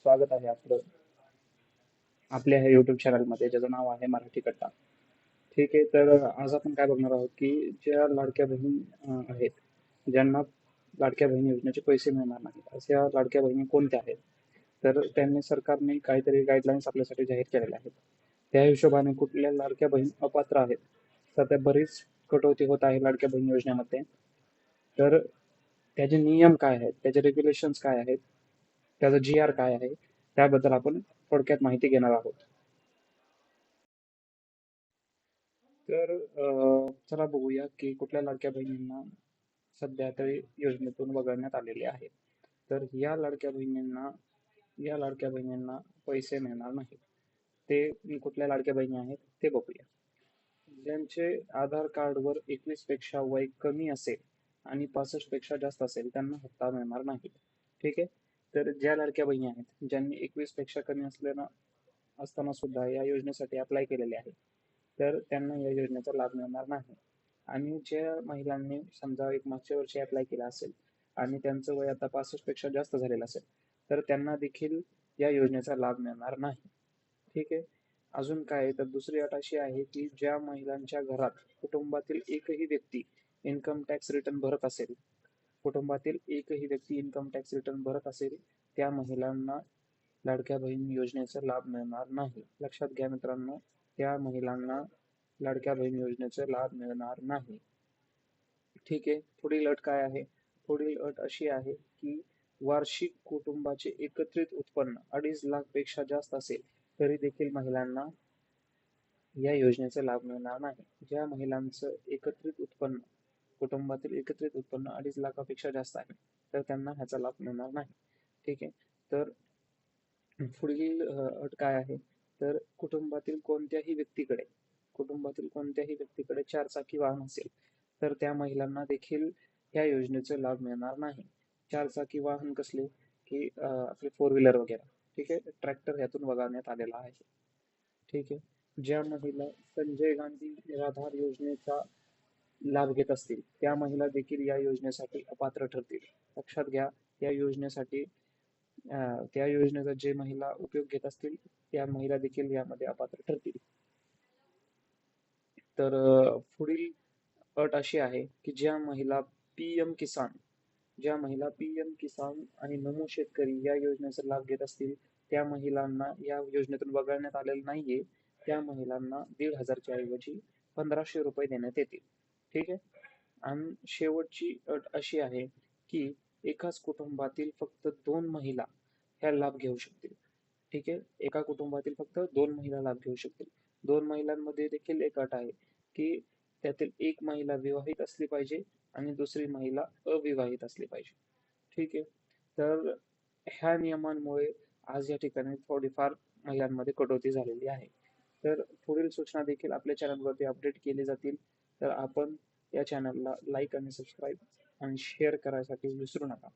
स्वागत आहे आपलं आपल्या ह्या युट्यूब चॅनलमध्ये ज्याचं नाव आहे मराठी कट्टा. ठीक आहे, तर आज आपण काय बघणार आहोत की ज्या लाडक्या बहीण आहेत, ज्यांना लाडक्या बहीण योजनेचे पैसे मिळणार नाहीत, अशा लाडक्या बहिणी कोणत्या आहेत. तर त्यांनी सरकारने काहीतरी गाईडलाईन्स आपल्यासाठी जाहीर केलेल्या आहेत. त्या हिशोबाने कुठल्या लाडक्या बहीण अपात्र आहेत. सध्या बरीच कटौती होत आहे लाडक्या बहीण योजनेमध्ये. तर त्याचे नियम काय आहेत, त्याचे रेग्युलेशन्स काय आहेत, त्याचा GR काय आहे, त्याबद्दल आपण थोडक्यात माहिती घेणार आहोत. तर चला बघूया की कुठल्या लाडक्या बहिणींना सध्या तरी योजनेतून वगळण्यात आलेले आहे. तर या लाडक्या बहिणींना पैसे मिळणार नाहीत. ते कुठल्या लाडक्या बहिणी आहेत ते बघूया. ज्यांचे आधार कार्डवर 21 पेक्षा वय कमी असेल आणि 65 पेक्षा जास्त असेल त्यांना हप्ता मिळणार नाही. ठीक आहे. तर ज्या लाडक्या बहिणी आहेत ज्यांनी 21 पेक्षा कमी असताना सुद्धा या योजनेसाठी अप्लाय केलेले आहे, तर त्यांना या योजनेचा लाभ मिळणार नाही. आणि ज्या महिलांनी समजा एक मागच्या वर्षी अप्लाय केला असेल आणि त्यांचं वय आता 65 पेक्षा जास्त झालेलं असेल, तर त्यांना देखील या योजनेचा लाभ मिळणार नाही. ठीक आहे. अजून काय आहे, तर दुसरी अट अशी आहे की ज्या महिलांच्या घरात कुटुंबातील एकही व्यक्ती इन्कम टॅक्स रिटर्न भरत असेल, कुटुंबातील एकही व्यक्ती इन्कम टॅक्स रिटर्न भरत असेल, त्या महिलांना लाडक्या बहीण योजनेचा लाभ मिळणार नाही. लक्षात घ्या मित्रांनो, त्या महिलांना लाडक्या बहीण योजनेचा लाभ मिळणार नाही. ठीक आहे. पुढील अट काय आहे? पुढील अट अशी आहे की वार्षिक कुटुंबाचे एकत्रित उत्पन्न 2.5 लाख पेक्षा जास्त असेल तरी देखील महिलांना या योजनेचा लाभ मिळणार नाही. ज्या महिलांचं कुटुंबातील एकत्रित उत्पन्न 2.5 लाखापेक्षा जास्त आहे, तर त्यांना ह्याचा लाभ मिळणार नाही. ठीक आहे. तर पुढील अट काय आहे, तर कुटुंबातील कोणत्याही व्यक्तीकडे 4 चाकी वाहन असेल तर त्या महिलांना देखील या योजनेचा लाभ मिळणार नाही. 4 चाकी वाहन कसले की आपले 4 व्हीलर वगैरे. ठीक आहे. ट्रॅक्टर ह्यातून वगळण्यात आलेला आहे. ठीक आहे. ज्या महिला संजय गांधी निराधार योजनेचा लाभ घेत असतील त्या महिला देखील या योजनेसाठी अपात्र ठरतील. लक्षात घ्या, या योजनेसाठी त्या योजनेचा जे महिला उपयोग घेत असतील त्या महिला देखील यामध्ये अपात्र ठरतील. तर पुढील अट अशी आहे की ज्या महिला पीएम किसान आणि नमो शेतकरी या योजनेचा लाभ घेत असतील त्या महिलांना या योजनेतून वगळण्यात आलेलं नाहीये. त्या महिलांना 1,500च्या ऐवजी 1,500 रुपये देण्यात येतील. ठीक आहे. आणि शेवटची अट अशी आहे की एकाच कुटुंबातील फक्त 2 महिला ह्या लाभ घेऊ शकतील. ठीक आहे. एका कुटुंबातील फक्त 2 महिला लाभ घेऊ शकतील. 2 महिलांमध्ये देखील एक अट आहे की त्यातील एक महिला विवाहित असली पाहिजे आणि दुसरी महिला अविवाहित असली पाहिजे. ठीक आहे. तर ह्या नियमांमुळे आज या ठिकाणी थोडीफार महिलांमध्ये कटौती झालेली आहे. तर पुढील सूचना देखील आपल्या चॅनलवरती अपडेट केली जातील. तर आपण या चॅनलला लाईक आणि सबस्क्राईब आणि शेअर करायसाठी विसरू नका.